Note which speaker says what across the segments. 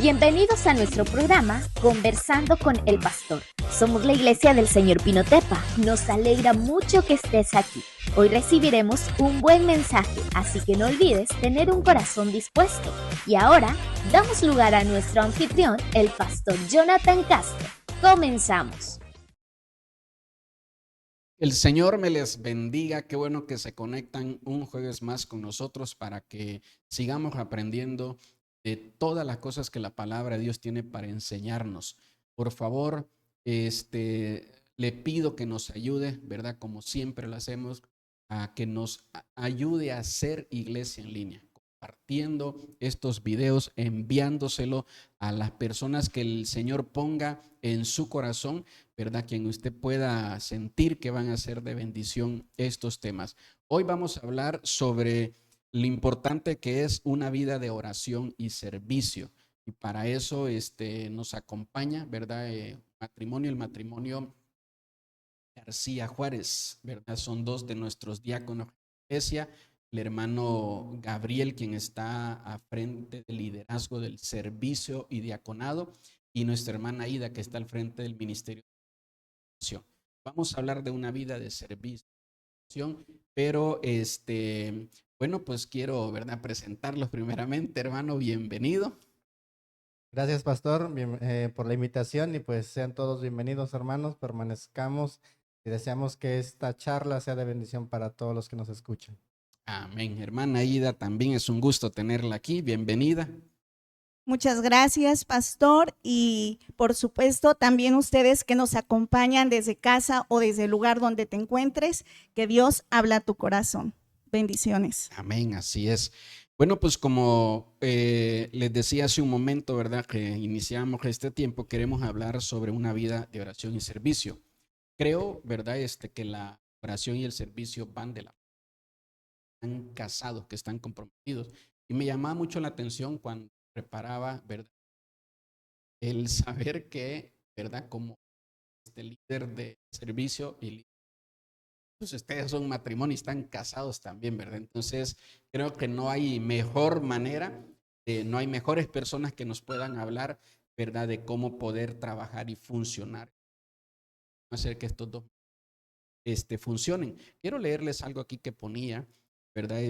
Speaker 1: Bienvenidos a nuestro programa Conversando con el Pastor. Somos la Iglesia del Señor Pinotepa. Nos alegra mucho que estés aquí. Hoy recibiremos un buen mensaje, así que no olvides tener un corazón dispuesto. Y ahora, damos lugar a nuestro anfitrión, el Pastor Jonathan Castro. Comenzamos.
Speaker 2: El Señor me les bendiga, qué bueno que se conectan un jueves más con nosotros para que sigamos aprendiendo de todas las cosas que la palabra de Dios tiene para enseñarnos. Por favor, le pido que nos ayude, ¿verdad? Como siempre lo hacemos, a que nos ayude a hacer iglesia en línea, compartiendo estos videos, enviándoselo a las personas que el Señor ponga en su corazón, ¿verdad? Quien usted pueda sentir que van a ser de bendición estos temas. Hoy vamos a hablar sobre lo importante que es una vida de oración y servicio. Y para eso nos acompaña, ¿verdad? El matrimonio García Juárez, ¿verdad? Son dos de nuestros diáconos de la iglesia. El hermano Gabriel, quien está a frente del liderazgo del servicio y diaconado, y nuestra hermana Ida, que está al frente del ministerio de oración. Vamos a hablar de una vida de servicio, pero bueno, pues quiero, ¿verdad?, presentarlos primeramente. Hermano, bienvenido.
Speaker 3: Gracias, pastor, por la invitación, y pues sean todos bienvenidos, hermanos. Permanezcamos y deseamos que esta charla sea de bendición para todos los que nos escuchan.
Speaker 2: Amén. Hermana Ida, también es un gusto tenerla aquí. Bienvenida.
Speaker 4: Muchas gracias, pastor, y por supuesto también ustedes que nos acompañan desde casa o desde el lugar donde te encuentres, que Dios habla a tu corazón. Bendiciones.
Speaker 2: Amén, así es. Bueno, pues como les decía hace un momento, ¿verdad?, que iniciamos este tiempo, queremos hablar sobre una vida de oración y servicio. Creo, ¿verdad?, que la oración y el servicio van de la mano, están casados, que están comprometidos. Y me llamaba mucho la atención cuando preparaba, ¿verdad?, el saber que, ¿verdad?, como líder de servicio y pues ustedes son matrimonio y están casados también, ¿verdad? Entonces, creo que no hay mejor manera, no hay mejores personas que nos puedan hablar, ¿verdad?, de cómo poder trabajar y funcionar, hacer que estos dos funcionen. Quiero leerles algo aquí que ponía, ¿verdad?,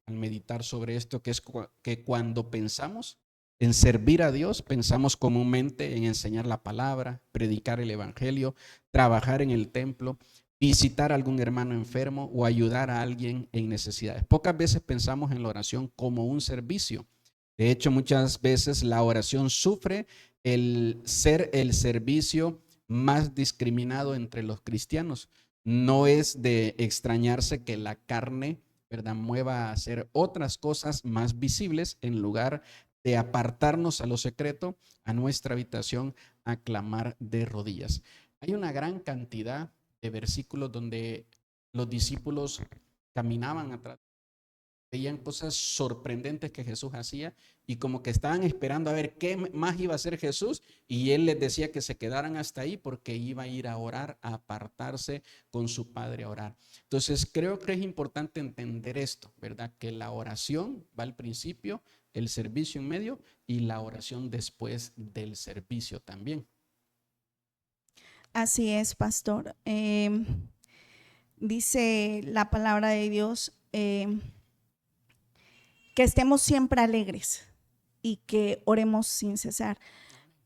Speaker 2: al meditar sobre esto, que es que cuando pensamos en servir a Dios, pensamos comúnmente en enseñar la palabra, predicar el evangelio, trabajar en el templo, visitar a algún hermano enfermo o ayudar a alguien en necesidades. Pocas veces pensamos en la oración como un servicio. De hecho, muchas veces la oración sufre el ser el servicio más discriminado entre los cristianos. No es de extrañarse que la carne, ¿verdad?, mueva a hacer otras cosas más visibles en lugar de apartarnos a lo secreto, a nuestra habitación, a clamar de rodillas. Hay una gran cantidad de versículos donde los discípulos caminaban atrás, veían cosas sorprendentes que Jesús hacía y como que estaban esperando a ver qué más iba a hacer Jesús, y él les decía que se quedaran hasta ahí porque iba a ir a orar, a apartarse con su Padre a orar. Entonces creo que es importante entender esto, ¿verdad?, que la oración va al principio, el servicio en medio y la oración después del servicio también.
Speaker 4: Así es, pastor. Dice la palabra de Dios que estemos siempre alegres y que oremos sin cesar.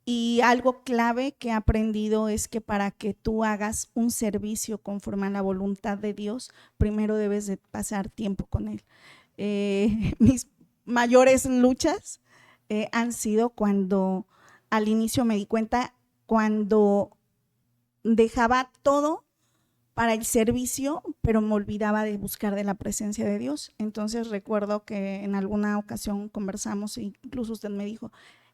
Speaker 4: Y algo clave que he aprendido es que para que tú hagas un servicio conforme a la voluntad de Dios, primero debes de pasar tiempo con Él. Mis mayores luchas han sido cuando al inicio me di cuenta, cuando dejaba todo para el servicio, pero me olvidaba de buscar de la presencia de Dios. Entonces recuerdo que en alguna ocasión conversamos e incluso usted me dijo,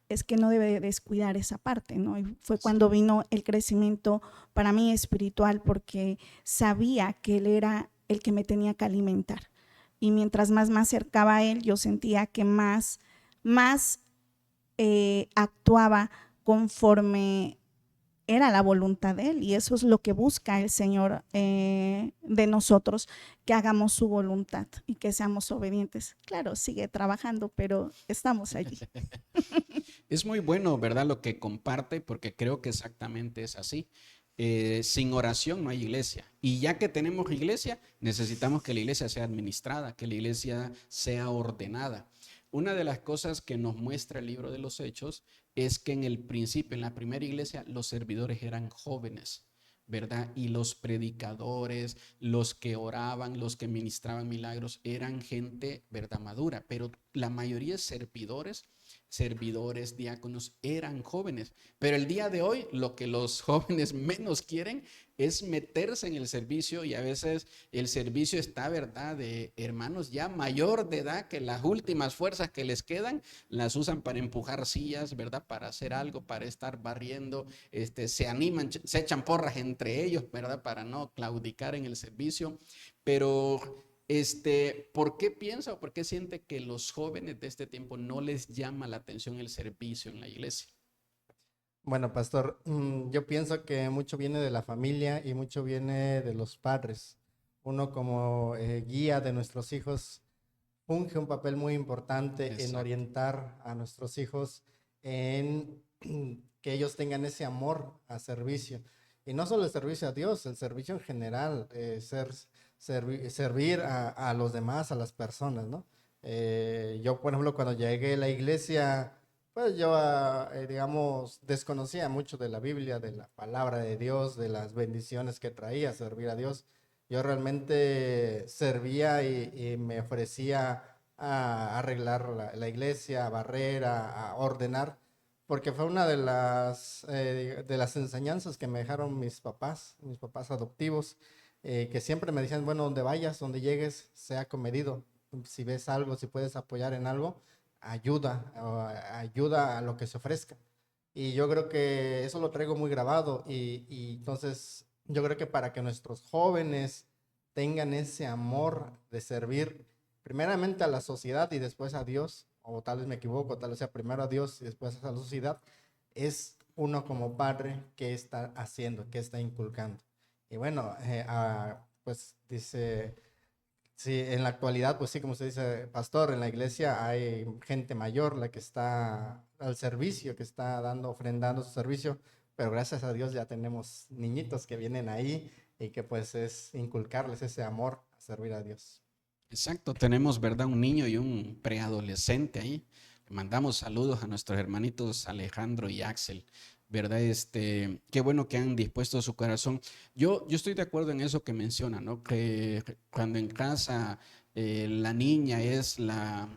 Speaker 4: es que no debe descuidar esa parte, ¿no? Y fue cuando vino el crecimiento para mí espiritual, porque sabía que Él era el que me tenía que alimentar. Y mientras más me acercaba a Él, yo sentía que más actuaba conforme era la voluntad de Él, y eso es lo que busca el Señor de nosotros, que hagamos su voluntad y que seamos obedientes. Claro, sigue trabajando, pero estamos allí.
Speaker 2: Es muy bueno, ¿verdad? Lo que comparte, porque creo que exactamente es así. Sin oración no hay iglesia. Y ya que tenemos iglesia, necesitamos que la iglesia sea administrada, que la iglesia sea ordenada. Una de las cosas que nos muestra el libro de los Hechos es que en el principio, en la primera iglesia, los servidores eran jóvenes, ¿verdad? Y los predicadores, los que oraban, los que ministraban milagros, eran gente, ¿verdad? Madura, pero la mayoría de servidores, diáconos, eran jóvenes. Pero el día de hoy lo que los jóvenes menos quieren es meterse en el servicio, y a veces el servicio está, ¿verdad?, de hermanos ya mayor de edad, que las últimas fuerzas que les quedan las usan para empujar sillas, ¿verdad?, para hacer algo, para estar barriendo, se animan, se echan porras entre ellos, ¿verdad?, para no claudicar en el servicio. Pero ¿por qué piensa o por qué siente que los jóvenes de este tiempo no les llama la atención el servicio en la iglesia?
Speaker 3: Bueno, pastor, yo pienso que mucho viene de la familia y mucho viene de los padres. Uno como guía de nuestros hijos funge un papel muy importante en
Speaker 2: Exacto.
Speaker 3: orientar a nuestros hijos en que ellos tengan ese amor a servicio. Y no solo el servicio a Dios, el servicio en general, servir a los demás, a las personas, ¿no? Yo, por ejemplo, cuando llegué a la iglesia, pues yo, digamos, desconocía mucho de la Biblia, de la palabra de Dios, de las bendiciones que traía servir a Dios. Yo realmente servía y me ofrecía a arreglar la iglesia, a barrer, a ordenar, porque fue una de las enseñanzas que me dejaron mis papás adoptivos, que siempre me decían, bueno, donde vayas, donde llegues, sea comedido. Si ves algo, si puedes apoyar en algo, ayuda a lo que se ofrezca. Y yo creo que eso lo traigo muy grabado y entonces yo creo que para que nuestros jóvenes tengan ese amor de servir primeramente a la sociedad y después a Dios, o tal vez me equivoco, tal vez sea primero a Dios y después a la sociedad, es uno como padre que está haciendo, que está inculcando. Y bueno, pues dice, sí, en la actualidad, pues sí, como usted dice, pastor, en la iglesia hay gente mayor, la que está al servicio, que está ofrendando su servicio, pero gracias a Dios ya tenemos niñitos que vienen ahí y que pues es inculcarles ese amor a servir a Dios.
Speaker 2: Exacto, tenemos, ¿verdad?, un niño y un preadolescente ahí. Le mandamos saludos a nuestros hermanitos Alejandro y Axel, ¿verdad? Qué bueno que han dispuesto su corazón. Yo estoy de acuerdo en eso que menciona, ¿no? Que cuando en casa la niña es la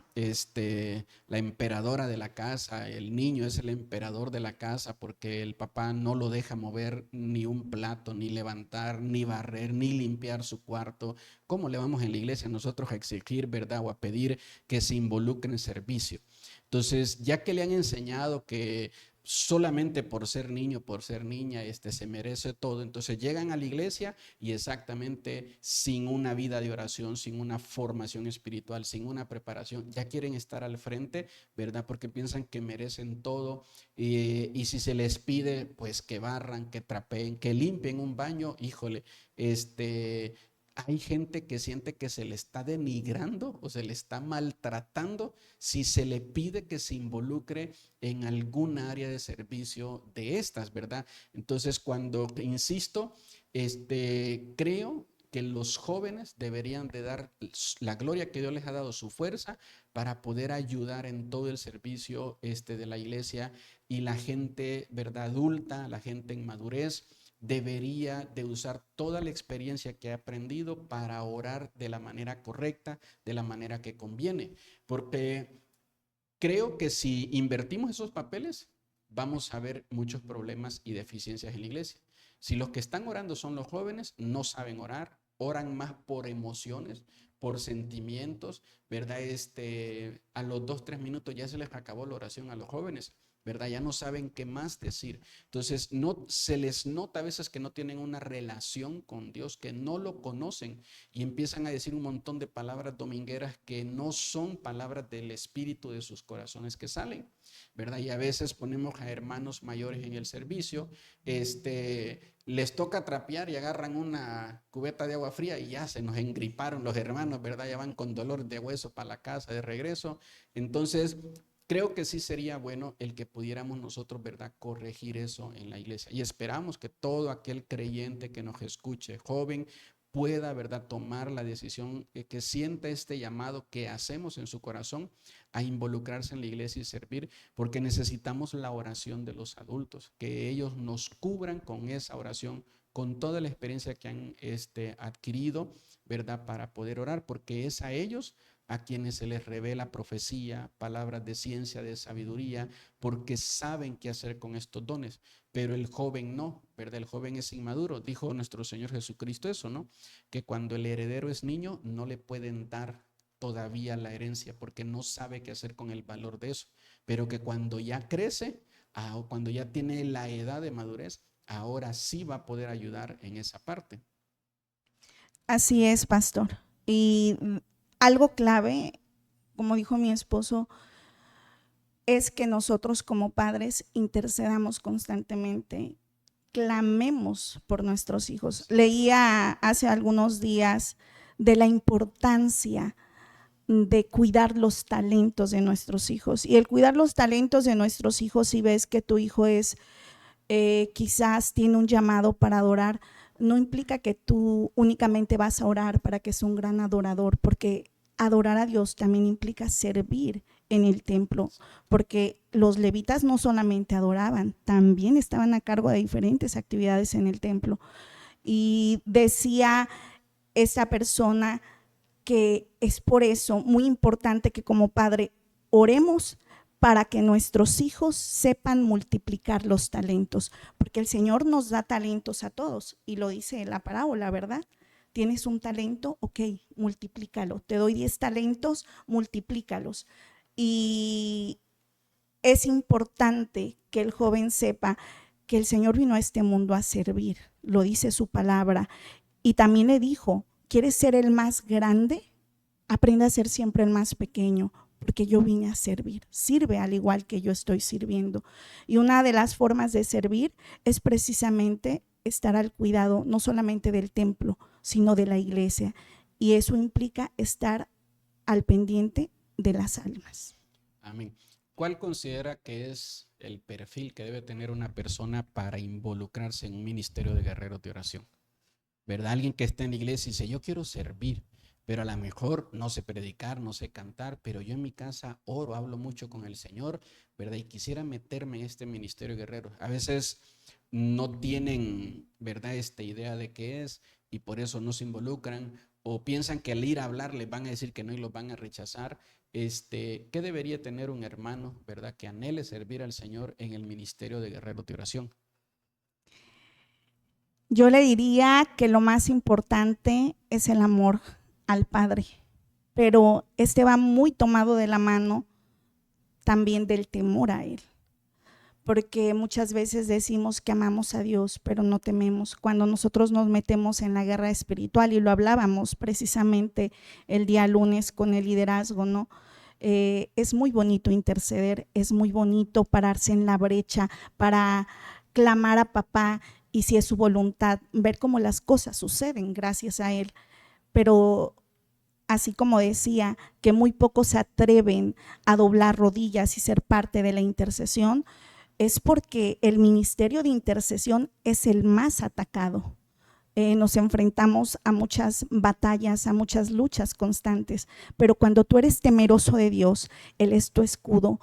Speaker 2: emperadora de la casa, el niño es el emperador de la casa porque el papá no lo deja mover ni un plato, ni levantar, ni barrer, ni limpiar su cuarto. ¿Cómo le vamos en la iglesia nosotros a exigir, ¿verdad?, o a pedir que se involucre en servicio? Entonces, ya que le han enseñado que solamente por ser niño, por ser niña, se merece todo, entonces llegan a la iglesia y exactamente sin una vida de oración, sin una formación espiritual, sin una preparación, ya quieren estar al frente, ¿verdad? Porque piensan que merecen todo, y si se les pide, pues que barran, que trapeen, que limpien un baño, híjole, hay gente que siente que se le está denigrando o se le está maltratando si se le pide que se involucre en alguna área de servicio de estas, ¿verdad? Entonces, cuando, insisto, creo que los jóvenes deberían de dar la gloria que Dios les ha dado, su fuerza, para poder ayudar en todo el servicio de la iglesia, y la gente, ¿verdad?, adulta, la gente en madurez, debería de usar toda la experiencia que ha aprendido para orar de la manera correcta, de la manera que conviene. Porque creo que si invertimos esos papeles, vamos a ver muchos problemas y deficiencias en la iglesia. Si los que están orando son los jóvenes, no saben orar, oran más por emociones, por sentimientos, ¿verdad? A los 2, 3 minutos ya se les acabó la oración a los jóvenes, ¿verdad? Ya no saben qué más decir. Entonces, no se les nota a veces que no tienen una relación con Dios, que no lo conocen, y empiezan a decir un montón de palabras domingueras que no son palabras del espíritu de sus corazones que salen, ¿verdad? Y a veces ponemos a hermanos mayores en el servicio, les toca trapear y agarran una cubeta de agua fría y ya se nos engriparon los hermanos, ¿verdad? Ya van con dolor de hueso para la casa de regreso. Entonces, creo que sí sería bueno el que pudiéramos nosotros, ¿verdad?, corregir eso en la iglesia. Y esperamos que todo aquel creyente que nos escuche, joven, pueda, ¿verdad?, tomar la decisión, que sienta este llamado que hacemos en su corazón a involucrarse en la iglesia y servir, porque necesitamos la oración de los adultos, que ellos nos cubran con esa oración, con toda la experiencia que han adquirido, ¿verdad?, para poder orar, porque es a ellos a quienes se les revela profecía, palabras de ciencia, de sabiduría, porque saben qué hacer con estos dones. Pero el joven no, ¿verdad? El joven es inmaduro. Dijo nuestro Señor Jesucristo eso, ¿no? Que cuando el heredero es niño, no le pueden dar todavía la herencia, porque no sabe qué hacer con el valor de eso. Pero que cuando ya crece, cuando ya tiene la edad de madurez, ahora sí va a poder ayudar en esa parte.
Speaker 4: Así es, pastor. Y algo clave, como dijo mi esposo, es que nosotros como padres intercedamos constantemente, clamemos por nuestros hijos. Leía hace algunos días de la importancia de cuidar los talentos de nuestros hijos. Y el cuidar los talentos de nuestros hijos, si ves que tu hijo es, quizás tiene un llamado para adorar, no implica que tú únicamente vas a orar para que sea un gran adorador, porque adorar a Dios también implica servir en el templo, porque los levitas no solamente adoraban, también estaban a cargo de diferentes actividades en el templo. Y decía esa persona que es por eso muy importante que como padre oremos para que nuestros hijos sepan multiplicar los talentos, porque el Señor nos da talentos a todos y lo dice la parábola, ¿verdad? Tienes un talento, ok, multiplícalo. Te doy 10 talentos, multiplícalos. Y es importante que el joven sepa que el Señor vino a este mundo a servir, lo dice su palabra. Y también le dijo, ¿quieres ser el más grande? Aprende a ser siempre el más pequeño, porque yo vine a servir. Sirve al igual que yo estoy sirviendo. Y una de las formas de servir es precisamente estar al cuidado no solamente del templo, sino de la iglesia. Y eso implica estar al pendiente de las almas.
Speaker 2: Amén. ¿Cuál considera que es el perfil que debe tener una persona para involucrarse en un ministerio de guerreros de oración? ¿Verdad? Alguien que esté en la iglesia y dice, yo quiero servir, pero a lo mejor no sé predicar, no sé cantar, pero yo en mi casa oro, hablo mucho con el Señor, ¿verdad? Y quisiera meterme en este ministerio guerrero. A veces no tienen, ¿verdad?, esta idea de qué es y por eso no se involucran o piensan que al ir a hablar les van a decir que no y los van a rechazar. ¿Qué debería tener un hermano, ¿verdad?, que anhele servir al Señor en el ministerio de guerreros de oración?
Speaker 4: Yo le diría que lo más importante es el amor al Padre, pero va muy tomado de la mano también del temor a Él, porque muchas veces decimos que amamos a Dios, pero no tememos. Cuando nosotros nos metemos en la guerra espiritual, y lo hablábamos precisamente el día lunes con el liderazgo, ¿no? Es muy bonito interceder, es muy bonito pararse en la brecha para clamar a papá y si es su voluntad, ver cómo las cosas suceden gracias a Él. Pero así como decía que muy pocos se atreven a doblar rodillas y ser parte de la intercesión, es porque el ministerio de intercesión es el más atacado. Nos enfrentamos a muchas batallas, a muchas luchas constantes, pero cuando tú eres temeroso de Dios, Él es tu escudo,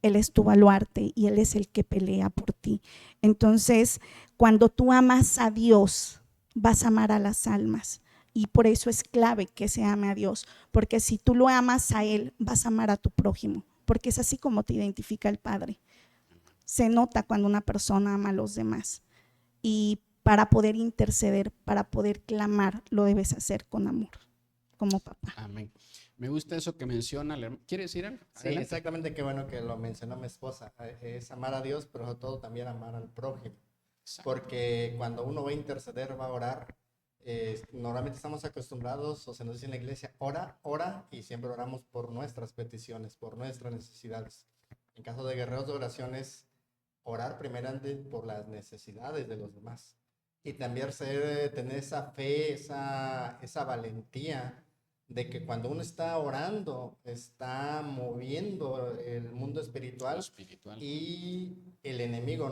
Speaker 4: Él es tu baluarte y Él es el que pelea por ti. Entonces, cuando tú amas a Dios, vas a amar a las almas. Y por eso es clave que se ame a Dios, porque si tú lo amas a Él, vas a amar a tu prójimo, porque es así como te identifica el Padre. Se nota cuando una persona ama a los demás. Y para poder interceder, para poder clamar, lo debes hacer con amor, como papá.
Speaker 2: Amén. Me gusta eso que menciona. ¿Quiere decir algo?
Speaker 3: Sí, exactamente, qué bueno que lo mencionó mi esposa. Es amar a Dios, pero sobre todo también amar al prójimo. Exacto. Porque cuando uno va a interceder, va a orar, normalmente estamos acostumbrados, o se nos dice en la iglesia, ora, ora, y siempre oramos por nuestras peticiones, por nuestras necesidades. En caso de guerreros de oraciones, orar primeramente por las necesidades de los demás. Y también tener esa fe, esa valentía de que cuando uno está orando, está moviendo el mundo espiritual
Speaker 2: Espiritual.
Speaker 3: y el enemigo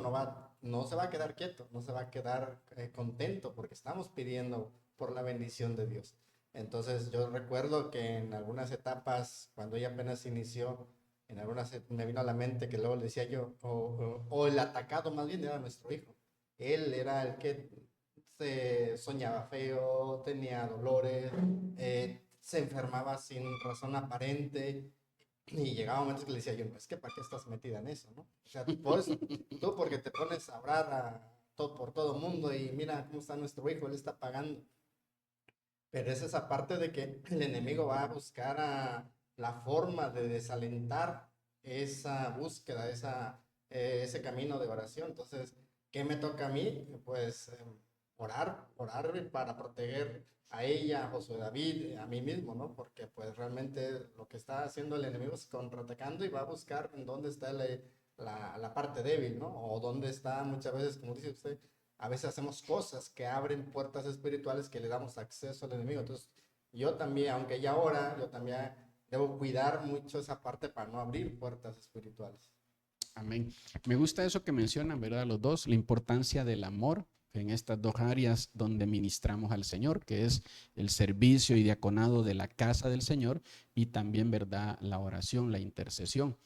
Speaker 3: no se va a quedar quieto, no se va a quedar contento porque estamos pidiendo por la bendición de Dios. Entonces yo recuerdo que en algunas etapas, cuando ella apenas inició, en algunas me vino a la mente que luego le decía yo, o el atacado más bien era nuestro hijo. Él era el que se soñaba feo, tenía dolores, se enfermaba sin razón aparente. Y llegaba momentos que le decía yo, no, es que ¿para qué estás metida en eso, no? O sea, por eso, tú porque te pones a orar por todo mundo y mira cómo está nuestro hijo, él está pagando. Pero es esa parte de que el enemigo va a buscar la forma de desalentar esa búsqueda, ese camino de oración. Entonces, ¿qué me toca a mí? Pues orar para proteger a ella, a Josué David, a mí mismo, ¿no? Porque pues realmente lo que está haciendo el enemigo es contraatacando y va a buscar en dónde está la parte débil, ¿no? O dónde está muchas veces, como dice usted, a veces hacemos cosas que abren puertas espirituales que le damos acceso al enemigo. Entonces, yo también, aunque ya ahora, yo también debo cuidar mucho esa parte para no abrir puertas espirituales.
Speaker 2: Amén. Me gusta eso que mencionan, ¿verdad? Los dos, la importancia del amor en estas dos áreas donde ministramos al Señor, que es el servicio y diaconado de la casa del Señor y también, ¿verdad? La oración, la intercesión.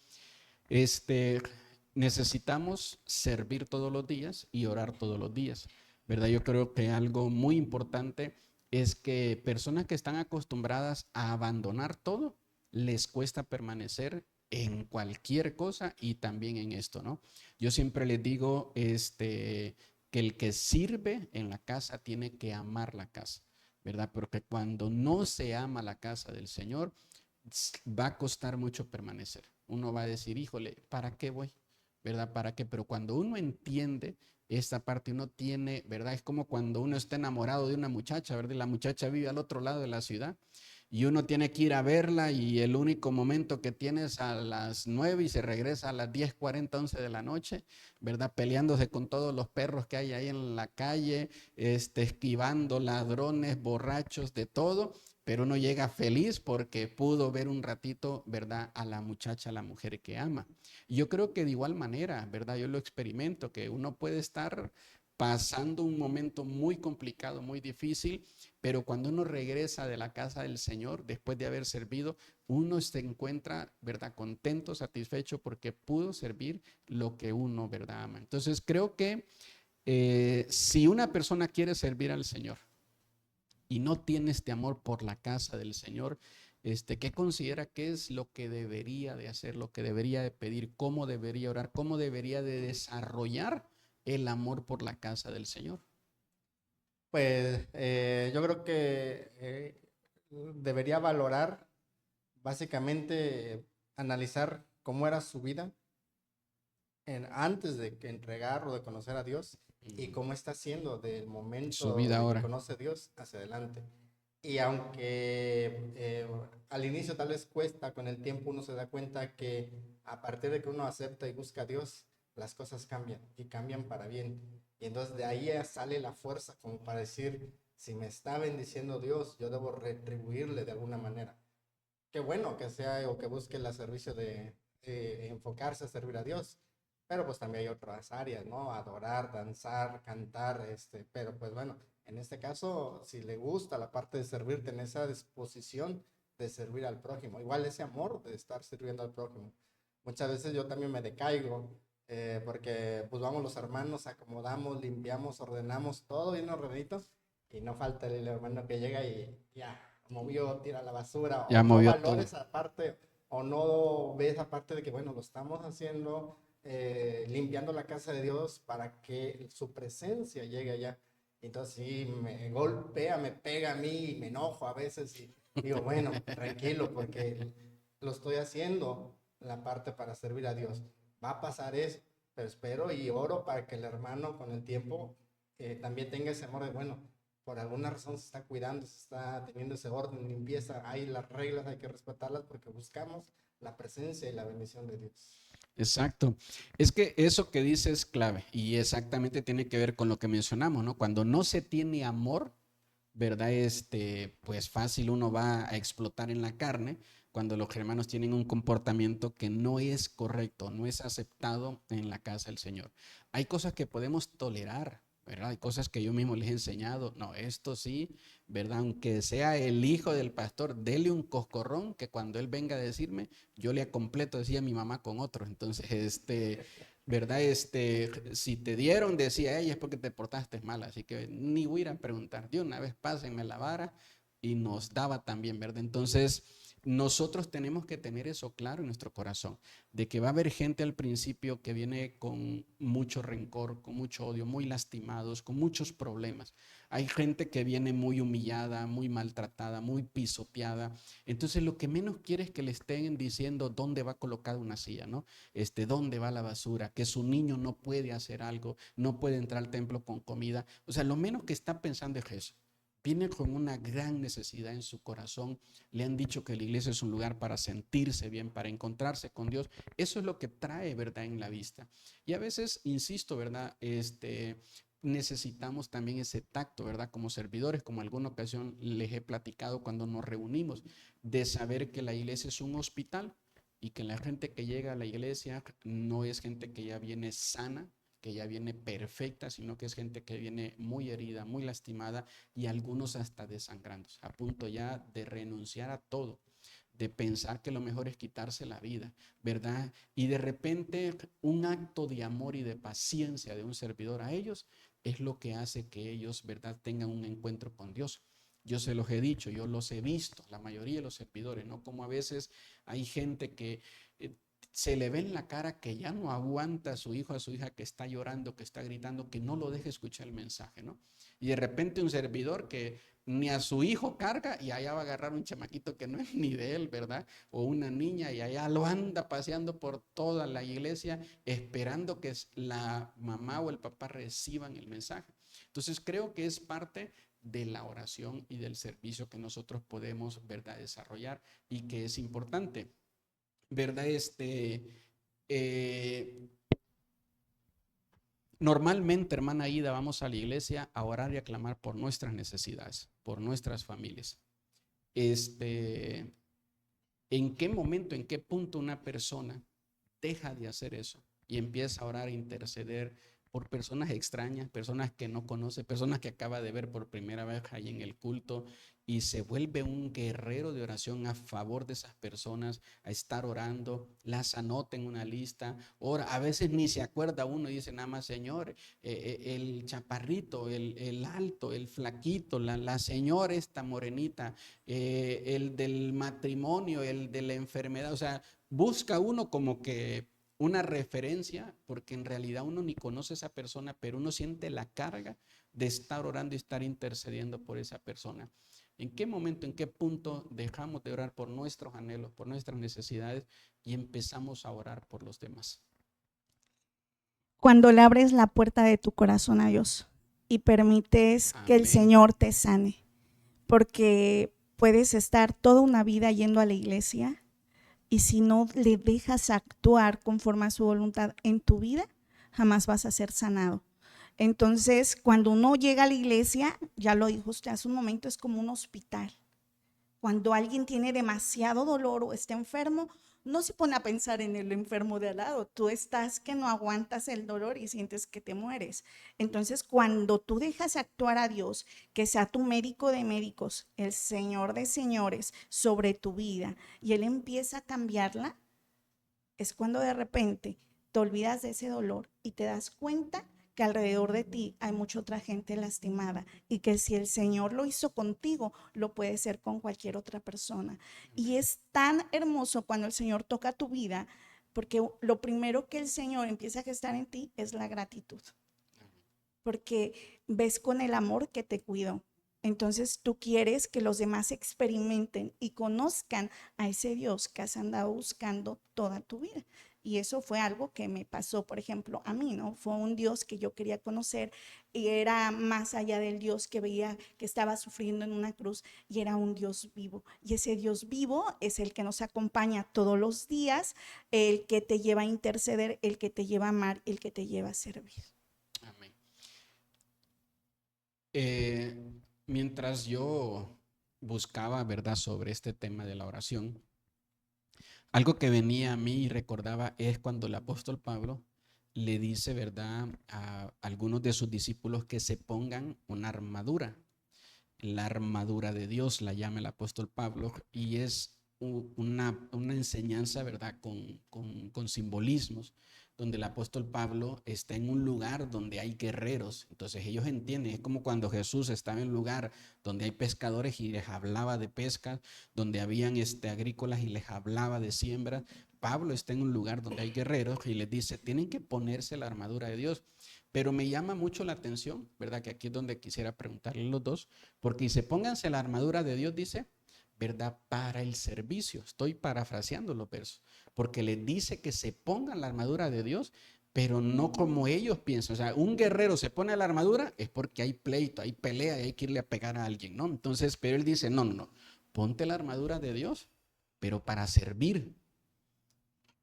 Speaker 2: Necesitamos servir todos los días y orar todos los días, ¿verdad? Yo creo que algo muy importante es que personas que están acostumbradas a abandonar todo, les cuesta permanecer en cualquier cosa y también en esto, ¿no? Yo siempre les digo, que el que sirve en la casa tiene que amar la casa, ¿verdad? Porque cuando no se ama la casa del Señor, va a costar mucho permanecer. Uno va a decir, híjole, ¿para qué voy? ¿Verdad? ¿Para qué? Pero cuando uno entiende esta parte, uno tiene, ¿verdad? Es como cuando uno está enamorado de una muchacha, ¿verdad? Y la muchacha vive al otro lado de la ciudad y uno tiene que ir a verla y el único momento que tiene es a las 9 y se regresa a las 10:40, 11 de la noche, ¿verdad? Peleándose con todos los perros que hay ahí en la calle, esquivando ladrones, borrachos, de todo, pero uno llega feliz porque pudo ver un ratito, ¿verdad? A la muchacha, a la mujer que ama. Y yo creo que de igual manera, ¿verdad? Yo lo experimento, que uno puede estar pasando un momento muy complicado, muy difícil, pero cuando uno regresa de la casa del Señor, después de haber servido, uno se encuentra, ¿verdad? Contento, satisfecho, porque pudo servir lo que uno, ¿verdad? Ama. Entonces creo que si una persona quiere servir al Señor y no tiene este amor por la casa del Señor, ¿qué considera que es lo que debería de hacer, lo que debería de pedir, cómo debería orar, cómo debería de desarrollar el amor por la casa del Señor?
Speaker 3: Pues yo creo que debería valorar, básicamente, analizar cómo era su vida antes de que entregar o de conocer a Dios y cómo está haciendo del
Speaker 2: Su
Speaker 3: momento
Speaker 2: vida
Speaker 3: de que
Speaker 2: ahora.
Speaker 3: conoce a Dios hacia adelante. Y aunque al inicio tal vez cuesta, con el tiempo uno se da cuenta que a partir de que uno acepta y busca a Dios, las cosas cambian y cambian para bien. Y entonces de ahí sale la fuerza como para decir, si me está bendiciendo Dios, yo debo retribuirle de alguna manera. Qué bueno que sea o que busque el servicio de enfocarse a servir a Dios. Pero pues también hay otras áreas, ¿no? Adorar, danzar, cantar, pero pues bueno, en este caso, si le gusta la parte de servirte en esa disposición de servir al prójimo, igual ese amor de estar sirviendo al prójimo. Muchas veces yo también me decaigo, porque pues vamos los hermanos, acomodamos, limpiamos, ordenamos todo bien ordenaditos y no falta el hermano que llega y ya movió, tira la basura
Speaker 2: Ya
Speaker 3: o no
Speaker 2: movió
Speaker 3: valora
Speaker 2: todo.
Speaker 3: esa parte o no ve esa parte de que bueno, lo estamos haciendo limpiando la casa de Dios para que su presencia llegue allá. Entonces sí, me golpea, me pega a mí, me enojo a veces y digo, bueno, tranquilo, porque lo estoy haciendo la parte para servir a Dios. Va a pasar eso, pero espero y oro para que el hermano con el tiempo también tenga ese amor de, bueno, por alguna razón se está cuidando, se está teniendo ese orden, limpieza, hay las reglas, hay que respetarlas porque buscamos la presencia y la bendición de Dios.
Speaker 2: Exacto. Es que eso que dice es clave y exactamente tiene que ver con lo que mencionamos, ¿no? Cuando no se tiene amor, ¿verdad? Pues fácil uno va a explotar en la carne cuando los hermanos tienen un comportamiento que no es correcto, no es aceptado en la casa del Señor. Hay cosas que podemos tolerar, ¿verdad? Hay cosas que yo mismo les he enseñado. No, esto sí, ¿verdad? Aunque sea el hijo del pastor, dele un coscorrón que cuando él venga a decirme, yo le completo, decía mi mamá con otro. Entonces, ¿verdad? Si te dieron, decía ella, es porque te portaste mal, así que ni voy a ir a preguntar. De una vez pásenme la vara y nos daba también, ¿verdad? Entonces, nosotros tenemos que tener eso claro en nuestro corazón, de que va a haber gente al principio que viene con mucho rencor, con mucho odio, muy lastimados, con muchos problemas. Hay gente que viene muy humillada, muy maltratada, muy pisoteada. Entonces, lo que menos quiere es que le estén diciendo dónde va colocada una silla, ¿no? Dónde va la basura, que su niño no puede hacer algo, no puede entrar al templo con comida. O sea, lo menos que está pensando es eso. Viene con una gran necesidad en su corazón. Le han dicho que la iglesia es un lugar para sentirse bien, para encontrarse con Dios. Eso es lo que trae, ¿verdad?, en la vista. Y a veces, insisto, ¿verdad?, necesitamos también ese tacto, ¿verdad?, como servidores, como alguna ocasión les he platicado cuando nos reunimos, de saber que la iglesia es un hospital y que la gente que llega a la iglesia no es gente que ya viene sana, que ya viene perfecta, sino que es gente que viene muy herida, muy lastimada y algunos hasta desangrándose, a punto ya de renunciar a todo, de pensar que lo mejor es quitarse la vida, ¿verdad? Y de repente un acto de amor y de paciencia de un servidor a ellos es lo que hace que ellos, ¿verdad?, tengan un encuentro con Dios. Yo se los he dicho, yo los he visto, la mayoría de los servidores, ¿no? Como a veces hay gente que se le ve en la cara que ya no aguanta a su hijo, a su hija que está llorando, que está gritando, que no lo deje escuchar el mensaje, ¿no? Y de repente un servidor que ni a su hijo carga y allá va a agarrar un chamaquito que no es ni de él, ¿verdad? O una niña y allá lo anda paseando por toda la iglesia esperando que la mamá o el papá reciban el mensaje. Entonces creo que es parte de la oración y del servicio que nosotros podemos, ¿verdad?, desarrollar y que es importante, ¿verdad? Eh, Normalmente, hermana Ida, vamos a la iglesia a orar y a clamar por nuestras necesidades, por nuestras familias. ¿En qué momento, en qué punto una persona deja de hacer eso y empieza a orar e interceder por personas extrañas, personas que no conoce, personas que acaba de ver por primera vez ahí en el culto y se vuelve un guerrero de oración a favor de esas personas, a estar orando, las anota en una lista, ora, a veces ni se acuerda uno y dice nada más, Señor, el chaparrito, el alto, el flaquito, la señora esta morenita, el del matrimonio, el de la enfermedad, o sea, busca uno como que una referencia, porque en realidad uno ni conoce a esa persona, pero uno siente la carga de estar orando y estar intercediendo por esa persona. ¿En qué momento, en qué punto dejamos de orar por nuestros anhelos, por nuestras necesidades y empezamos a orar por los demás?
Speaker 4: Cuando le abres la puerta de tu corazón a Dios y permites que el Señor te sane, porque puedes estar toda una vida yendo a la iglesia y si no le dejas actuar conforme a su voluntad en tu vida, jamás vas a ser sanado. Entonces, cuando uno llega a la iglesia, ya lo dijo usted hace un momento, es como un hospital. Cuando alguien tiene demasiado dolor o está enfermo, no se pone a pensar en el enfermo de al lado. Tú estás que no aguantas el dolor y sientes que te mueres. Entonces, cuando tú dejas actuar a Dios, que sea tu médico de médicos, el Señor de señores, sobre tu vida, y Él empieza a cambiarla, es cuando de repente te olvidas de ese dolor y te das cuenta que alrededor de ti hay mucha otra gente lastimada y que si el Señor lo hizo contigo, lo puede hacer con cualquier otra persona. Y es tan hermoso cuando el Señor toca tu vida, porque lo primero que el Señor empieza a gestar en ti es la gratitud, porque ves con el amor que te cuidó. Entonces tú quieres que los demás experimenten y conozcan a ese Dios que has andado buscando toda tu vida. Y eso fue algo que me pasó, por ejemplo, a mí, ¿no? Fue un Dios que yo quería conocer y era más allá del Dios que veía que estaba sufriendo en una cruz, y era un Dios vivo. Y ese Dios vivo es el que nos acompaña todos los días, el que te lleva a interceder, el que te lleva a amar, el que te lleva a servir.
Speaker 2: Amén. Mientras yo buscaba, ¿verdad?, sobre este tema de la oración, algo que venía a mí y recordaba es cuando el apóstol Pablo le dice, ¿verdad?, a algunos de sus discípulos que se pongan una armadura. La armadura de Dios la llama el apóstol Pablo y es una enseñanza, ¿verdad?, con simbolismos, donde el apóstol Pablo está en un lugar donde hay guerreros. Entonces ellos entienden, es como cuando Jesús estaba en un lugar donde hay pescadores y les hablaba de pesca, donde habían agrícolas y les hablaba de siembra. Pablo está en un lugar donde hay guerreros y les dice, tienen que ponerse la armadura de Dios. Pero me llama mucho la atención, ¿verdad?, que aquí es donde quisiera preguntarle a los dos, porque dice, pónganse la armadura de Dios, dice, ¿verdad?, para el servicio. Estoy parafraseando los versos, porque les dice que se pongan la armadura de Dios, pero no como ellos piensan. O sea, un guerrero se pone la armadura es porque hay pleito, hay pelea y hay que irle a pegar a alguien, ¿no? Entonces, pero él dice, no, no, no, ponte la armadura de Dios, pero para servir.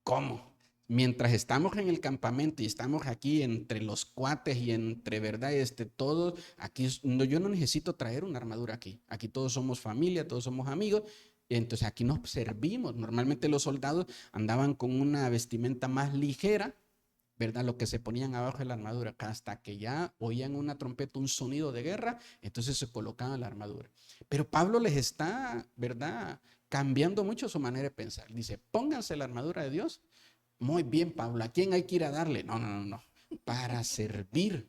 Speaker 2: ¿Cómo? Mientras estamos en el campamento y estamos aquí entre los cuates y entre, ¿verdad?, todos, aquí yo no necesito traer una armadura aquí. Aquí todos somos familia, todos somos amigos. Entonces aquí nos servimos. Normalmente los soldados andaban con una vestimenta más ligera, ¿verdad?, lo que se ponían abajo de la armadura, hasta que ya oían una trompeta, un sonido de guerra, entonces se colocaban la armadura. Pero Pablo les está, ¿verdad?, cambiando mucho su manera de pensar. Dice, pónganse la armadura de Dios. Muy bien, Pablo, ¿a quién hay que ir a darle? No, no, no, no, para servir,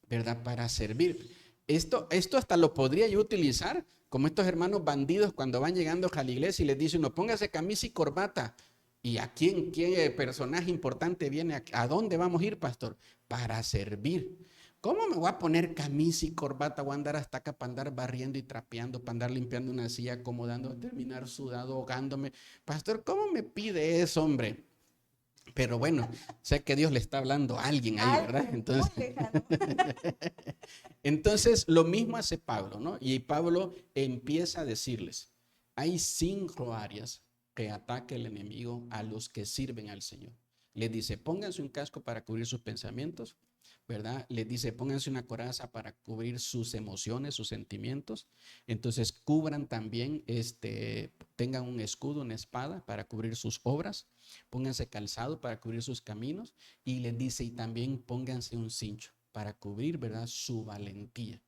Speaker 2: ¿verdad? Para servir. Esto hasta lo podría yo utilizar como estos hermanos bandidos cuando van llegando a la iglesia y les dicen, no, póngase camisa y corbata. ¿Y a qué personaje importante viene? ¿A dónde vamos a ir, pastor? Para servir. ¿Cómo me voy a poner camisa y corbata? Voy a andar hasta acá para andar barriendo y trapeando, para andar limpiando una silla, acomodando, terminar sudado, ahogándome. Pastor, ¿cómo me pide eso, hombre? Pero bueno, sé que Dios le está hablando a alguien ahí, ¿verdad? Entonces, lo mismo hace Pablo, ¿no? Y Pablo empieza a decirles, hay 5 áreas que ataca el enemigo a los que sirven al Señor. Les dice, pónganse un casco para cubrir sus pensamientos, ¿verdad? Les dice, pónganse una coraza para cubrir sus emociones, sus sentimientos. Entonces, cubran también, tengan un escudo, una espada para cubrir sus obras. Pónganse calzado para cubrir sus caminos. Y les dice, y también pónganse un cincho para cubrir, ¿verdad?, su valentía.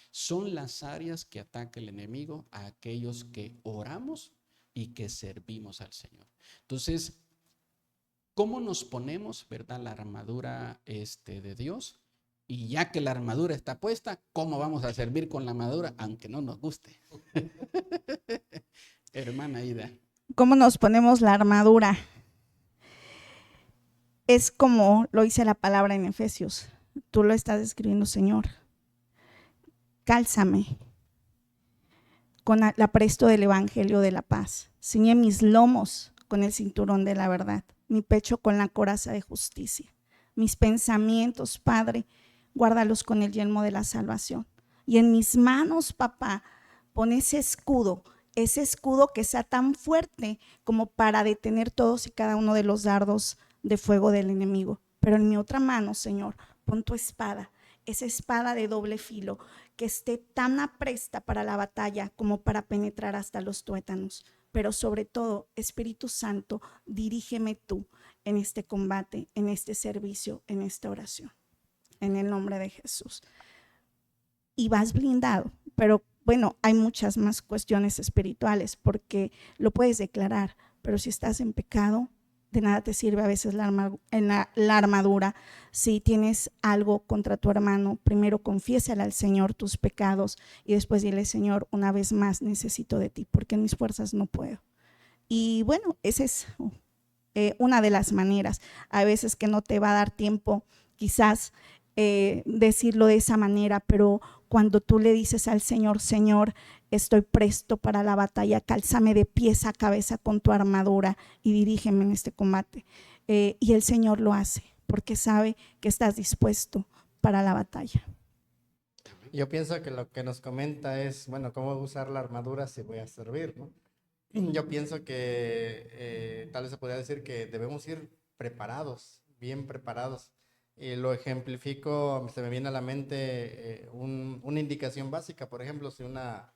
Speaker 2: Son las áreas que ataca el enemigo a aquellos que oramos y que servimos al Señor. Entonces, ¿cómo nos ponemos, verdad, la armadura de Dios? Y ya que la armadura está puesta, ¿cómo vamos a servir con la armadura? Aunque no nos guste. Hermana Ida.
Speaker 4: ¿Cómo nos ponemos la armadura? Es como lo dice la palabra en Efesios. Tú lo estás escribiendo, Señor. Cálzame con el apresto del evangelio de la paz. Ciñe mis lomos con el cinturón de la verdad, mi pecho con la coraza de justicia. Mis pensamientos, Padre, guárdalos con el yelmo de la salvación. Y en mis manos, papá, pon ese escudo que sea tan fuerte como para detener todos y cada uno de los dardos de fuego del enemigo. Pero en mi otra mano, Señor, pon tu espada, esa espada de doble filo, que esté tan apresta para la batalla como para penetrar hasta los tuétanos. Pero sobre todo, Espíritu Santo, dirígeme tú en este combate, en este servicio, en esta oración. En el nombre de Jesús. Y vas blindado, pero bueno, hay muchas más cuestiones espirituales porque lo puedes declarar, pero si estás en pecado, de nada te sirve a veces la armadura. Si tienes algo contra tu hermano, primero confiésale al Señor tus pecados y después dile, Señor, una vez más necesito de ti porque en mis fuerzas no puedo. Y bueno, esa es una de las maneras. Hay veces que no te va a dar tiempo quizás decirlo de esa manera, pero cuando tú le dices al Señor, Señor, estoy presto para la batalla, cálzame de pies a cabeza con tu armadura y dirígeme en este combate. Y el Señor lo hace porque sabe que estás dispuesto para la batalla.
Speaker 3: Yo pienso que lo que nos comenta es, bueno, cómo usar la armadura si voy a servir, ¿no? Yo pienso que tal vez se podría decir que debemos ir preparados, bien preparados. Y lo ejemplifico, se me viene a la mente una indicación básica, por ejemplo, si una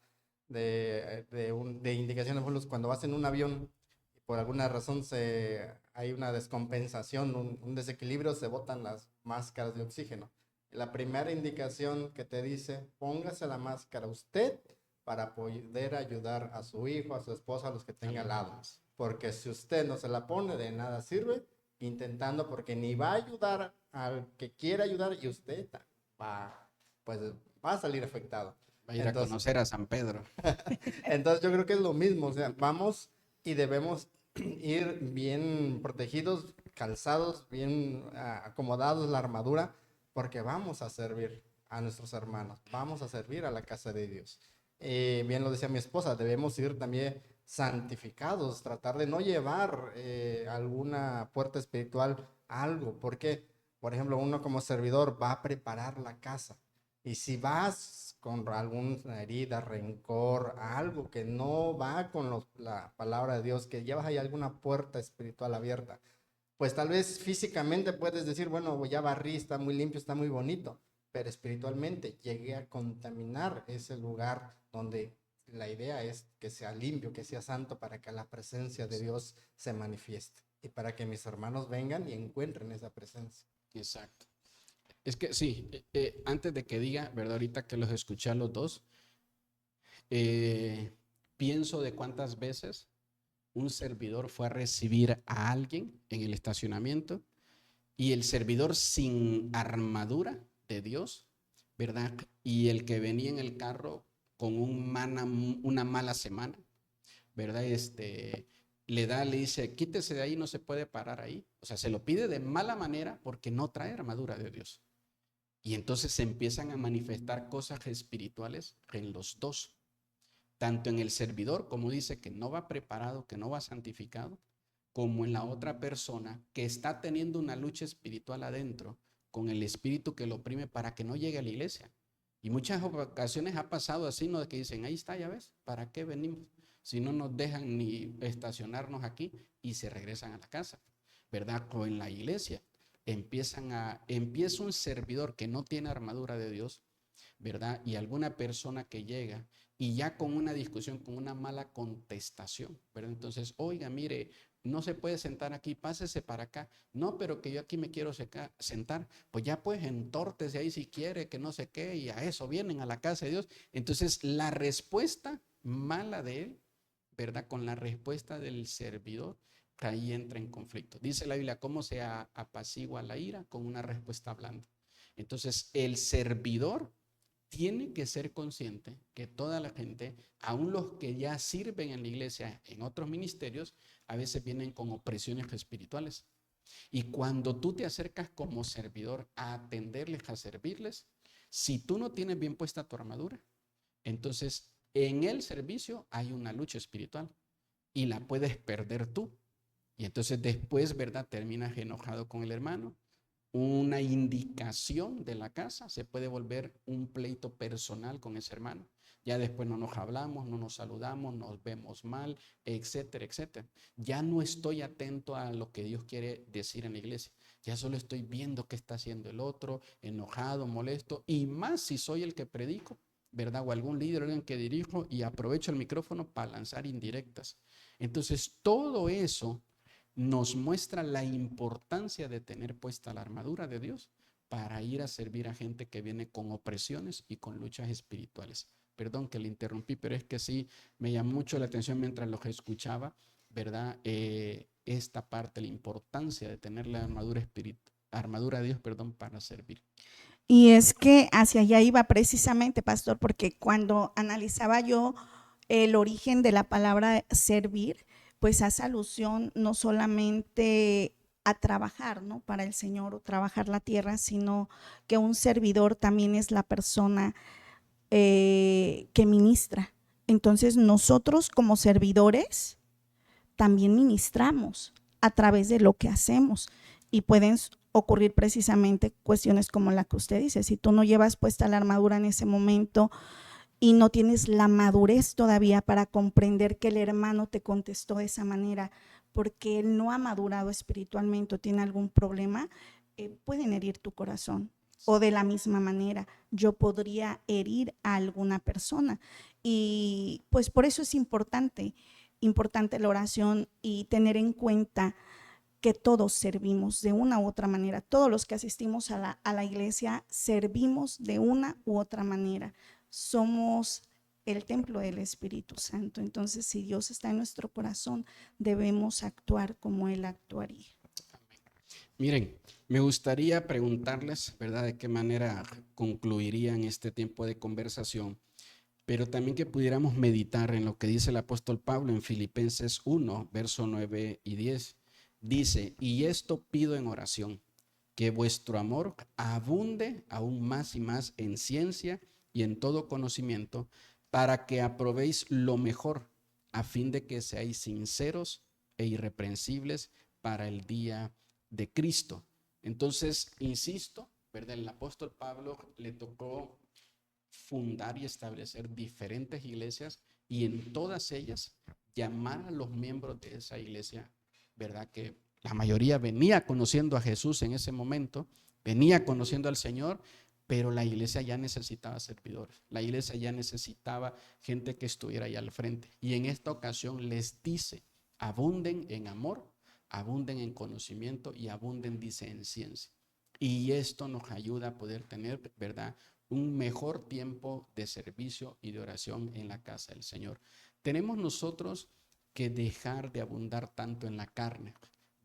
Speaker 3: de indicaciones, por ejemplo, cuando vas en un avión y por alguna razón hay una descompensación, un desequilibrio, se botan las máscaras de oxígeno. La primera indicación que te dice, póngase la máscara usted para poder ayudar a su hijo, a su esposa, a los que tenga al lado. Porque si usted no se la pone, de nada sirve, intentando, porque ni va a ayudar al que quiere ayudar y usted pues, va a salir afectado.
Speaker 2: Va a ir a conocer a San Pedro.
Speaker 3: Entonces yo creo que es lo mismo, o sea, vamos y debemos ir bien protegidos, calzados, bien acomodados la armadura, porque vamos a servir a nuestros hermanos, vamos a servir a la casa de Dios. Bien lo decía mi esposa, debemos ir también santificados, tratar de no llevar alguna puerta espiritual algo, porque, por ejemplo, uno como servidor va a preparar la casa, y si vas con alguna herida, rencor, algo que no va con la palabra de Dios, que llevas ahí alguna puerta espiritual abierta, pues tal vez físicamente puedes decir, bueno, ya barrí, está muy limpio, está muy bonito, pero espiritualmente llegué a contaminar ese lugar donde la idea es que sea limpio, que sea santo, para que la presencia de Dios se manifieste y para que mis hermanos vengan y encuentren esa presencia.
Speaker 2: Exacto. Es que sí, antes de que diga, ¿verdad? Ahorita que los escuché a los dos, pienso de cuántas veces un servidor fue a recibir a alguien en el estacionamiento y el servidor sin armadura de Dios, ¿verdad? Y el que venía en el carro con una mala semana, ¿verdad? Le dice, quítese de ahí, no se puede parar ahí. O sea, se lo pide de mala manera porque no trae armadura de Dios. Y entonces se empiezan a manifestar cosas espirituales en los dos. Tanto en el servidor, como dice que no va preparado, que no va santificado, como en la otra persona que está teniendo una lucha espiritual adentro con el espíritu que lo oprime para que no llegue a la iglesia. Y muchas ocasiones ha pasado así, ¿no? De que dicen, ahí está, ya ves, ¿para qué venimos? Si no nos dejan ni estacionarnos aquí, y se regresan a la casa, ¿verdad? O en la iglesia empieza un servidor que no tiene armadura de Dios, ¿verdad? Y alguna persona que llega y ya con una discusión, con una mala contestación, ¿verdad? Entonces, oiga, mire, no se puede sentar aquí, pásese para acá. No, pero que yo aquí me quiero sentar. Pues ya pues entórtese ahí si quiere, que no sé qué, y a eso vienen a la casa de Dios. Entonces, la respuesta mala de él, ¿verdad? Con la respuesta del servidor, ahí entra en conflicto. Dice la Biblia, ¿cómo se apacigua la ira? Con una respuesta blanda. Entonces, el servidor tiene que ser consciente que toda la gente, aun los que ya sirven en la iglesia, en otros ministerios, a veces vienen con opresiones espirituales. Y cuando tú te acercas como servidor a atenderles, a servirles, si tú no tienes bien puesta tu armadura, entonces en el servicio hay una lucha espiritual y la puedes perder tú. Y entonces después, ¿verdad? Terminas enojado con el hermano. Una indicación de la casa se puede volver un pleito personal con ese hermano. Ya después no nos hablamos, no nos saludamos, nos vemos mal, etcétera, etcétera. Ya no estoy atento a lo que Dios quiere decir en la iglesia. Ya solo estoy viendo qué está haciendo el otro, enojado, molesto, y más si soy el que predico, ¿verdad? O algún líder, alguien que dirijo, y aprovecho el micrófono para lanzar indirectas. Entonces, todo eso nos muestra la importancia de tener puesta la armadura de Dios para ir a servir a gente que viene con opresiones y con luchas espirituales. Perdón que le interrumpí, pero es que sí me llamó mucho la atención mientras los escuchaba, ¿verdad? Esta parte, la importancia de tener la armadura de Dios, perdón, para servir.
Speaker 4: Y es que hacia allá iba precisamente, pastor, porque cuando analizaba yo el origen de la palabra servir, pues hace alusión no solamente a trabajar, ¿no? Para el Señor o trabajar la tierra, sino que un servidor también es la persona que ministra. Entonces nosotros como servidores también ministramos a través de lo que hacemos y pueden ocurrir precisamente cuestiones como la que usted dice. Si tú no llevas puesta la armadura en ese momento y no tienes la madurez todavía para comprender que el hermano te contestó de esa manera porque él no ha madurado espiritualmente o tiene algún problema, pueden herir tu corazón. O de la misma manera, yo podría herir a alguna persona. Y pues por eso es importante la oración y tener en cuenta que todos servimos de una u otra manera. Todos los que asistimos a la iglesia servimos de una u otra manera. Somos el templo del Espíritu Santo. Entonces, si Dios está en nuestro corazón, debemos actuar como Él actuaría.
Speaker 2: Miren, me gustaría preguntarles, ¿verdad?, de qué manera concluirían este tiempo de conversación, pero también que pudiéramos meditar en lo que dice el apóstol Pablo en Filipenses 1, verso 9 y 10. Dice, y esto pido en oración, que vuestro amor abunde aún más y más en ciencia y en todo conocimiento, para que aprobéis lo mejor, a fin de que seáis sinceros e irreprensibles para el día de Cristo. Entonces, insisto, ¿verdad? El apóstol Pablo le tocó fundar y establecer diferentes iglesias y en todas ellas llamar a los miembros de esa iglesia, ¿verdad? Que la mayoría venía conociendo a Jesús en ese momento, venía conociendo al Señor, pero la iglesia ya necesitaba servidores, la iglesia ya necesitaba gente que estuviera ahí al frente. Y en esta ocasión les dice, abunden en amor, abunden en conocimiento y abunden, dice, en ciencia. Y esto nos ayuda a poder tener, ¿verdad?, un mejor tiempo de servicio y de oración en la casa del Señor. Tenemos nosotros que dejar de abundar tanto en la carne.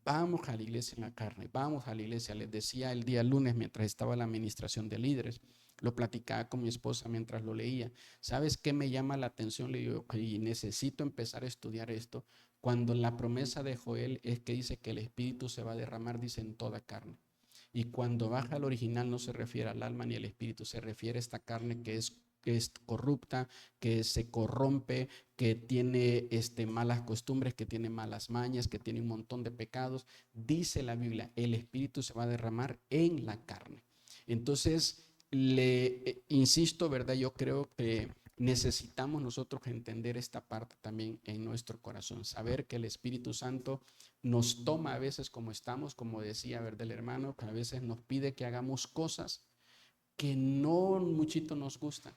Speaker 2: Vamos a la iglesia en la carne, vamos a la iglesia. Les decía el día lunes mientras estaba en la administración de líderes, lo platicaba con mi esposa mientras lo leía. ¿Sabes qué me llama la atención? Le digo, y necesito empezar a estudiar esto. Cuando la promesa de Joel es que dice que el Espíritu se va a derramar, dice, en toda carne. Y cuando baja al original no se refiere al alma ni al espíritu, se refiere a esta carne que es corrupta, que se corrompe, que tiene malas costumbres, que tiene malas mañas, que tiene un montón de pecados. Dice la Biblia, el espíritu se va a derramar en la carne. Entonces, insisto, ¿verdad? Yo creo que necesitamos nosotros entender esta parte también en nuestro corazón, saber que el Espíritu Santo nos toma a veces como estamos, como decía, ¿verdad?, el hermano, que a veces nos pide que hagamos cosas que no muchito nos gustan,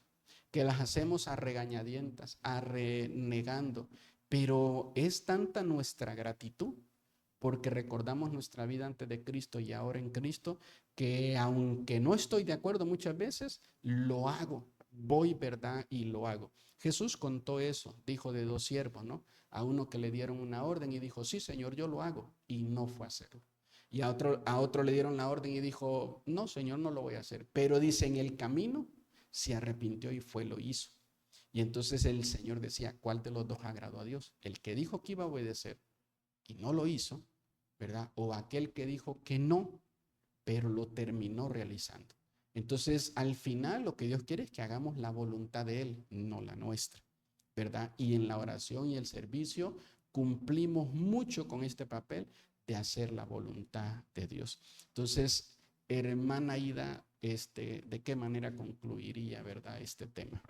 Speaker 2: que las hacemos a regañadientas, a renegando, pero es tanta nuestra gratitud porque recordamos nuestra vida antes de Cristo y ahora en Cristo, que aunque no estoy de acuerdo muchas veces, lo hago, voy, ¿verdad?, y lo hago. Jesús contó eso, dijo de dos siervos, ¿no? A uno que le dieron una orden y dijo, sí, Señor, yo lo hago, y no fue a hacerlo. Y a otro le dieron la orden y dijo, no, Señor, no lo voy a hacer. Pero dice, en el camino se arrepintió y lo hizo. Y entonces el Señor decía, ¿cuál de los dos agradó a Dios? ¿El que dijo que iba a obedecer y no lo hizo, ¿verdad? O aquel que dijo que no, pero lo terminó realizando. Entonces, al final, lo que Dios quiere es que hagamos la voluntad de Él, no la nuestra, ¿verdad? Y en la oración y el servicio cumplimos mucho con este papel de hacer la voluntad de Dios. Entonces, hermana Ida, ¿de qué manera concluiría, verdad, este tema?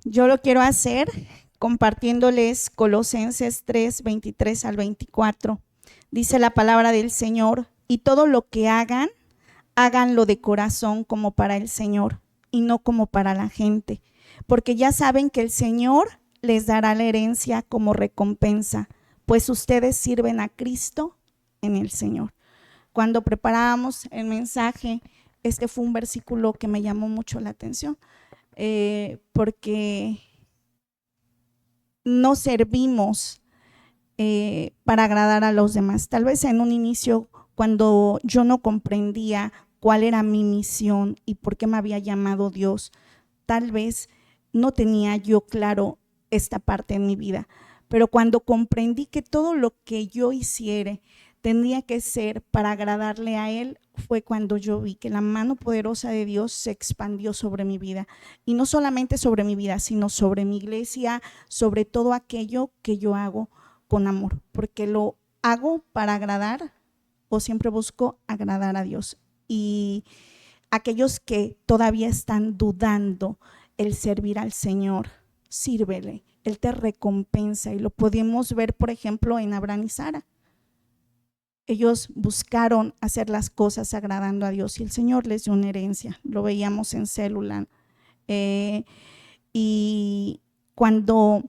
Speaker 4: Yo lo quiero hacer compartiéndoles Colosenses 3, 23 al 24. Dice la palabra del Señor, y todo lo que hagan, háganlo de corazón como para el Señor y no como para la gente, porque ya saben que el Señor les dará la herencia como recompensa, pues ustedes sirven a Cristo en el Señor. Cuando preparábamos el mensaje, este fue un versículo que me llamó mucho la atención, porque no servimos para agradar a los demás. Tal vez en un inicio, cuando yo no comprendía cuál era mi misión y por qué me había llamado Dios, tal vez no tenía yo claro esta parte en mi vida. Pero cuando comprendí que todo lo que yo hiciera tendría que ser para agradarle a Él, fue cuando yo vi que la mano poderosa de Dios se expandió sobre mi vida. Y no solamente sobre mi vida, sino sobre mi iglesia, sobre todo aquello que yo hago con amor, porque lo hago para agradar o siempre busco agradar a Dios. Y aquellos que todavía están dudando el servir al Señor, sírvele, Él te recompensa. Y lo podemos ver, por ejemplo, en Abraham y Sara. Ellos buscaron hacer las cosas agradando a Dios y el Señor les dio una herencia. Lo veíamos en Célula. Y cuando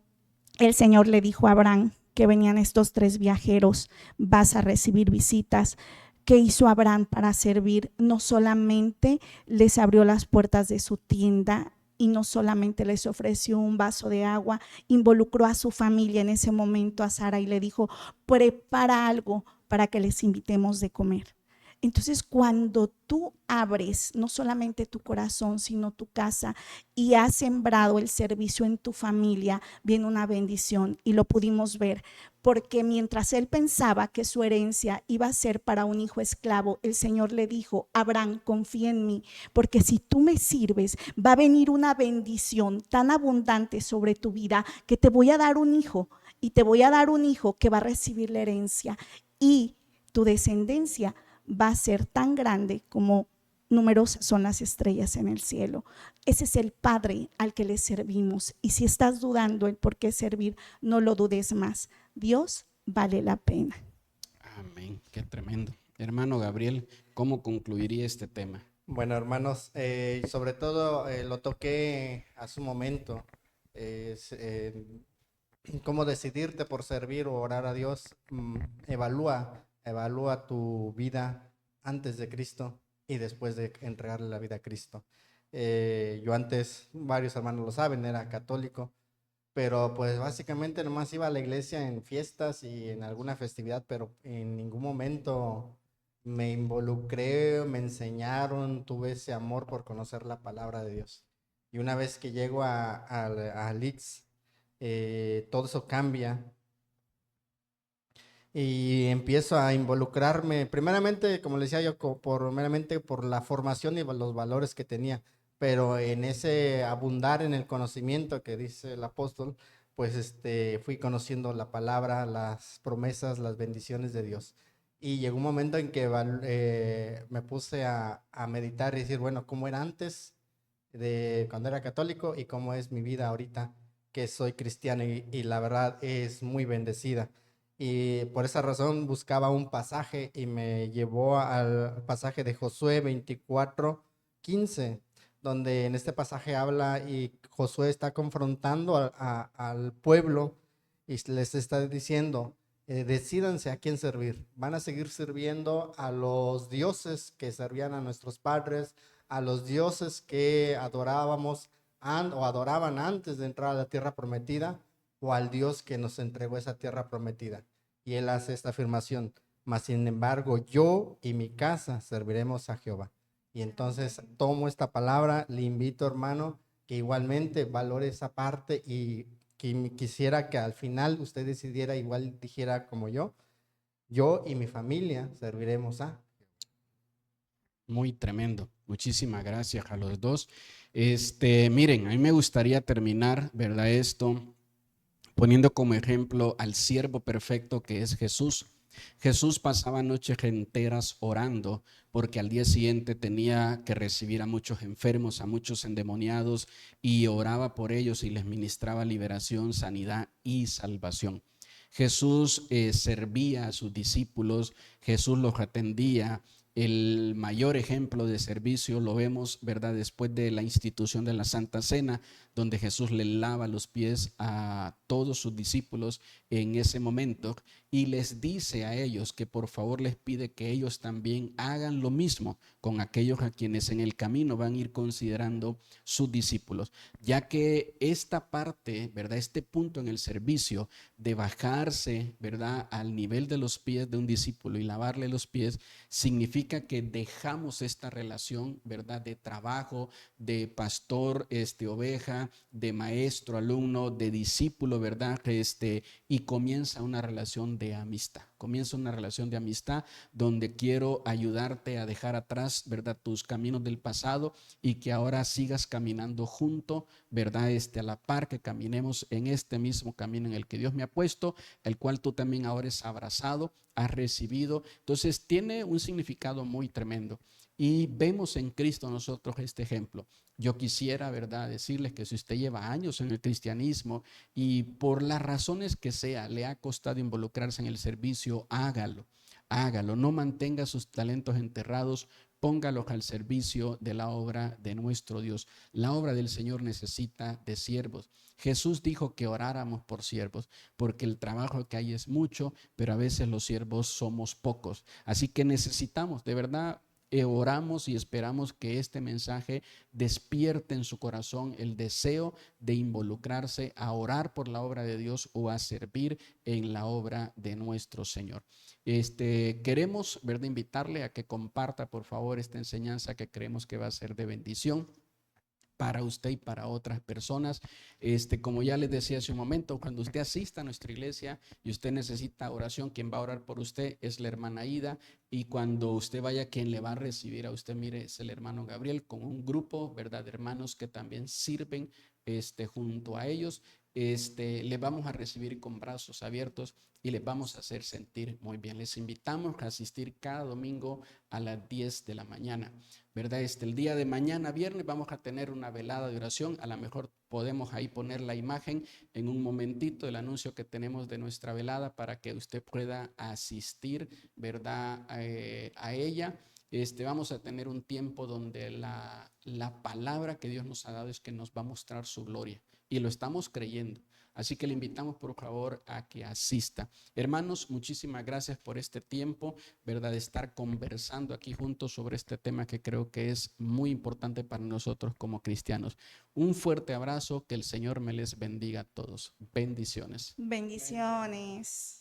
Speaker 4: el Señor le dijo a Abraham que venían estos 3 viajeros, vas a recibir visitas. ¿Qué hizo Abraham para servir? No solamente les abrió las puertas de su tienda y no solamente les ofreció un vaso de agua, involucró a su familia en ese momento, a Sara, y le dijo, prepara algo para que les invitemos de comer. Entonces, cuando tú abres no solamente tu corazón, sino tu casa y has sembrado el servicio en tu familia, viene una bendición, y lo pudimos ver, porque mientras él pensaba que su herencia iba a ser para un hijo esclavo, el Señor le dijo, Abraham, confía en mí, porque si tú me sirves, va a venir una bendición tan abundante sobre tu vida que te voy a dar un hijo, y te voy a dar un hijo que va a recibir la herencia, y tu descendencia va a ser tan grande como numerosas son las estrellas en el cielo. Ese es el Padre al que le servimos, y si estás dudando el por qué servir, no lo dudes más. Dios vale la pena.
Speaker 2: Amén, qué tremendo. Hermano Gabriel, ¿cómo concluiría este tema?
Speaker 3: Bueno, hermanos, sobre todo lo toqué hace un momento, cómo decidirte por servir o orar a Dios. Evalúa tu vida antes de Cristo y después de entregarle la vida a Cristo. Yo antes, varios hermanos lo saben, era católico, pero pues básicamente nomás iba a la iglesia en fiestas y en alguna festividad, pero en ningún momento me involucré, me enseñaron, tuve ese amor por conocer la palabra de Dios. Y una vez que llego a Leeds, todo eso cambia y empiezo a involucrarme, primeramente, como les decía yo, meramente por la formación y los valores que tenía, pero en ese abundar en el conocimiento que dice el apóstol, pues fui conociendo la palabra, las promesas, las bendiciones de Dios. Y llegó un momento en que me puse a meditar y decir, bueno, ¿cómo era antes de cuando era católico y cómo es mi vida ahorita que soy cristiano? Y la verdad es muy bendecida. Y por esa razón buscaba un pasaje y me llevó al pasaje de Josué 24:15, donde en este pasaje habla y Josué está confrontando al pueblo y les está diciendo, decídanse a quién servir. ¿Van a seguir sirviendo a los dioses que servían a nuestros padres, a los dioses que adorábamos o adoraban antes de entrar a la tierra prometida, o al Dios que nos entregó esa tierra prometida? Y él hace esta afirmación, mas sin embargo yo y mi casa serviremos a Jehová. Y entonces tomo esta palabra, le invito, hermano, que igualmente valore esa parte y que quisiera que al final usted decidiera, igual dijera como yo y mi familia serviremos a.
Speaker 2: Muy tremendo. Muchísimas gracias a los dos. Miren, a mí me gustaría terminar, ¿verdad? Esto poniendo como ejemplo al siervo perfecto que es Jesús. Jesús pasaba noches enteras orando porque al día siguiente tenía que recibir a muchos enfermos, a muchos endemoniados, y oraba por ellos y les ministraba liberación, sanidad y salvación. Jesús servía a sus discípulos, Jesús los atendía. El mayor ejemplo de servicio lo vemos, ¿verdad?, después de la institución de la Santa Cena, donde Jesús le lava los pies a todos sus discípulos en ese momento y les dice a ellos que por favor les pide que ellos también hagan lo mismo con aquellos a quienes en el camino van a ir considerando sus discípulos, ya que esta parte, ¿verdad?, este punto en el servicio de bajarse, ¿verdad?, al nivel de los pies de un discípulo y lavarle los pies, significa que dejamos esta relación, ¿verdad?, de trabajo, de pastor, oveja, de maestro, alumno, de discípulo, ¿verdad? Y comienza una relación de amistad. Comienza una relación de amistad donde quiero ayudarte a dejar atrás, ¿verdad?, tus caminos del pasado y que ahora sigas caminando junto, ¿verdad?, a la par, que caminemos en este mismo camino en el que Dios me ha puesto, el cual tú también ahora has abrazado, has recibido. Entonces tiene un significado muy tremendo. Y vemos en Cristo nosotros este ejemplo. Yo quisiera, ¿verdad?, decirles que si usted lleva años en el cristianismo y por las razones que sea le ha costado involucrarse en el servicio, hágalo. hágalo, no mantenga sus talentos enterrados, póngalos al servicio de la obra de nuestro Dios. La obra del Señor necesita de siervos. Jesús dijo que oráramos por siervos, porque el trabajo que hay es mucho, pero a veces los siervos somos pocos. Así que necesitamos, de verdad, oramos y esperamos que este mensaje despierte en su corazón el deseo de involucrarse a orar por la obra de Dios o a servir en la obra de nuestro Señor. Queremos, ¿verdad?, invitarle a que comparta, por favor, esta enseñanza que creemos que va a ser de bendición para usted y para otras personas. Como ya les decía hace un momento, cuando usted asista a nuestra iglesia y usted necesita oración, quien va a orar por usted es la hermana Ida, y cuando usted vaya, quien le va a recibir a usted, mire, es el hermano Gabriel, con un grupo, ¿verdad?, de hermanos que también sirven junto a ellos. Les vamos a recibir con brazos abiertos y les vamos a hacer sentir muy bien. Les invitamos a asistir cada domingo a las 10 de la mañana, ¿verdad? El día de mañana, viernes, vamos a tener una velada de oración. A lo mejor podemos ahí poner la imagen en un momentito, el anuncio que tenemos de nuestra velada para que usted pueda asistir, ¿verdad?, a ella. Vamos a tener un tiempo donde la palabra que Dios nos ha dado es que nos va a mostrar su gloria, y lo estamos creyendo. Así que le invitamos, por favor, a que asista. Hermanos, muchísimas gracias por este tiempo, ¿verdad?, de estar conversando aquí juntos sobre este tema que creo que es muy importante para nosotros como cristianos. Un fuerte abrazo, que el Señor me les bendiga a todos. Bendiciones.
Speaker 4: Bendiciones.